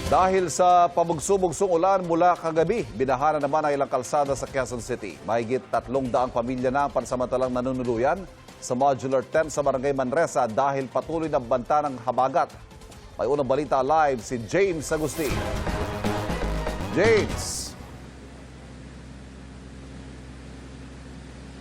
Dahil sa pabugso-bugsong ulan mula kagabi, binaha na naman ang ilang kalsada sa Quezon City. Mahigit 300 pamilya na ang pansamantalang nanunuluyan sa modular tent sa Barangay Manresa dahil patuloy na banta ng habagat. May unang balita live si James Agustin. James!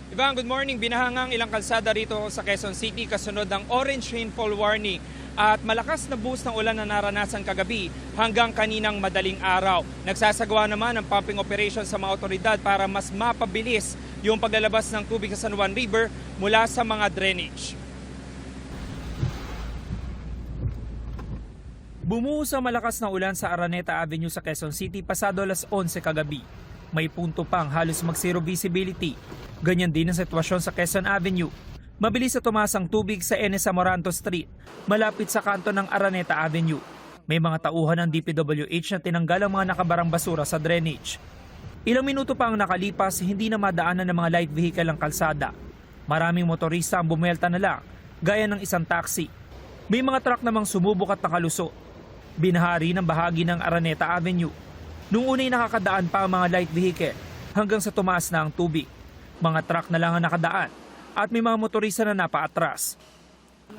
Ivan, good morning. Binahangang ilang kalsada rito sa Quezon City kasunod ng orange rainfall warning at malakas na buhos ng ulan na naranasan kagabi hanggang kaninang madaling araw. Nagsasagawa naman ng pumping operation sa mga otoridad para mas mapabilis yung paglalabas ng tubig sa San Juan River mula sa mga drainage. Bumuhos ang malakas na ulan sa Araneta Avenue sa Quezon City pasado alas 11 kagabi. May punto pang halos mag-zero visibility. Ganyan din ang sitwasyon sa Quezon Avenue. Mabilis na tumaas ang tubig sa N.S. Amoranto Street, malapit sa kanto ng Araneta Avenue. May mga tauhan ng DPWH na tinanggal ang mga nakabarang basura sa drainage. Ilang minuto pa ang nakalipas, hindi na madaanan ng mga light vehicle ang kalsada. Maraming motorista ang bumuelta na lang, gaya ng isang taxi. May mga truck namang sumubok at nakalusot. Binahari ng bahagi ng Araneta Avenue. Noong una'y nakakadaan pa ang mga light vehicle hanggang sa tumaas na ang tubig. Mga truck na lang ang nakadaan at may mga motorista na napaatras.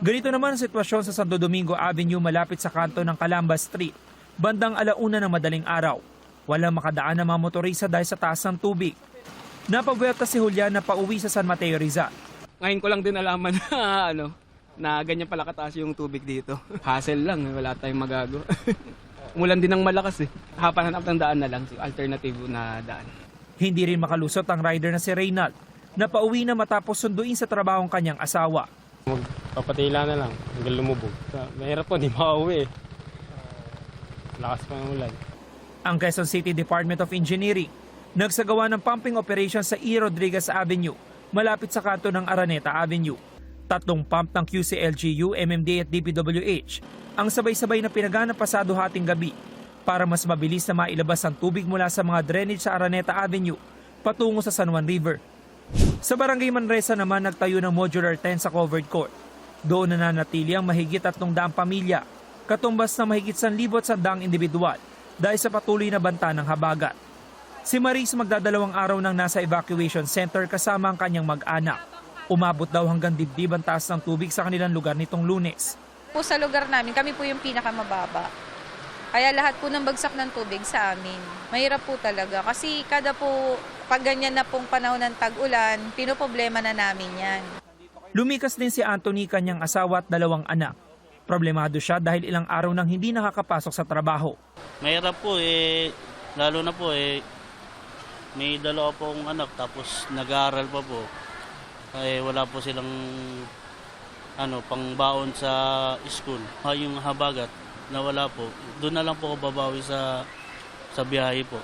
Ganito naman ang sitwasyon sa Santo Domingo Avenue malapit sa kanto ng Calamba Street, bandang 1:00 ng madaling araw. Walang makadaan ng mga motorista dahil sa taas ng tubig. Napabuelta si Julian na pauwi sa San Mateo Rizal. Ngayon ko lang din alaman na na ganyan pala kataas yung tubig dito. Hassle lang, wala tayong magagawa. Umulan din ng malakas eh. Hahanap ng daan na lang, alternative na daan. Hindi rin makalusot ang rider na si Reynald, na pauwi na matapos sunduin sa trabahong kanyang asawa. Magpapatila na lang hanggang lumubog. Mahirap po, di makauwi eh. Lakas pa ng ulan. Ang Quezon City Department of Engineering nagsagawa ng pumping operation sa E. Rodriguez Avenue, malapit sa kanto ng Araneta Avenue. 3 pump ng QCLGU, MMDA at DPWH ang sabay-sabay na pinagana pasado hating gabi para mas mabilis na mailabas ang tubig mula sa mga drainage sa Araneta Avenue patungo sa San Juan River. Sa Barangay Manresa naman nagtayo ng modular tent sa covered court. Doon nananatili ang mahigit 300 pamilya, katumbas na mahigit 1,100 individual dahil sa patuloy na banta ng habagat. Si Maris magdadalawang araw nang nasa evacuation center kasama ang kanyang mag-anak. Umabot daw hanggang dibdib ang taas ng tubig sa kanilang lugar nitong Lunes. Po sa lugar namin, kami po yung pinakamababa. Kaya lahat po ng bagsak ng tubig sa amin. Mahirap po talaga kasi kada po pag ganyan na pong panahon ng tag-ulan, pinoproblema na namin yan. Lumikas din si Anthony, kanyang asawa at 2 anak. Problemado siya dahil ilang araw nang hindi nakakapasok sa trabaho. Mahirap po lalo na po may 2 pong anak tapos nag-aaral pa po. Wala po silang pangbaon sa school. Yung habagat na wala po, doon na lang po ako babawi sa biyahe po.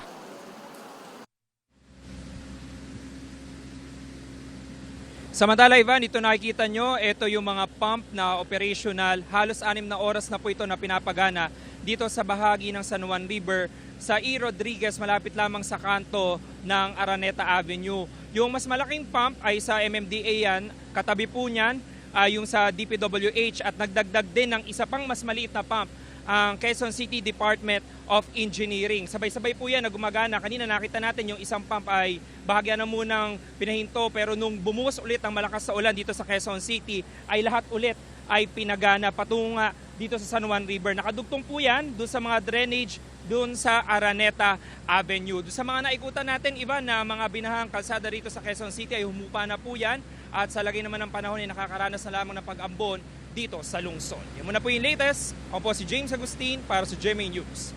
Samantala, Ivan, ito nakikita nyo, ito yung mga pump na operational. Halos 6 na oras na po ito na pinapagana dito sa bahagi ng San Juan River sa E. Rodriguez, malapit lamang sa kanto ng Araneta Avenue. Yung mas malaking pump ay sa MMDA yan, katabi po niyan yung sa DPWH at nagdagdag din ng isa pang mas maliit na pump ang Quezon City Department of Engineering. Sabay-sabay po yan na gumagana. Kanina nakita natin yung isang pump ay bahagya na munang pinahinto pero nung bumuhos ulit ang malakas sa ulan dito sa Quezon City ay lahat ulit ay pinagana patungo dito sa San Juan River. Nakadugtong po yan doon sa mga drainage doon sa Araneta Avenue. Doon sa mga naikutan natin, Ivan, na mga binahang kalsada rito sa Quezon City ay humupa na po yan at sa lagay naman ng panahon ay nakakaranas na lamang ng pag-ambon dito sa lungsod. Yan muna po yung latest. Ako po si James Agustin para sa GMA News.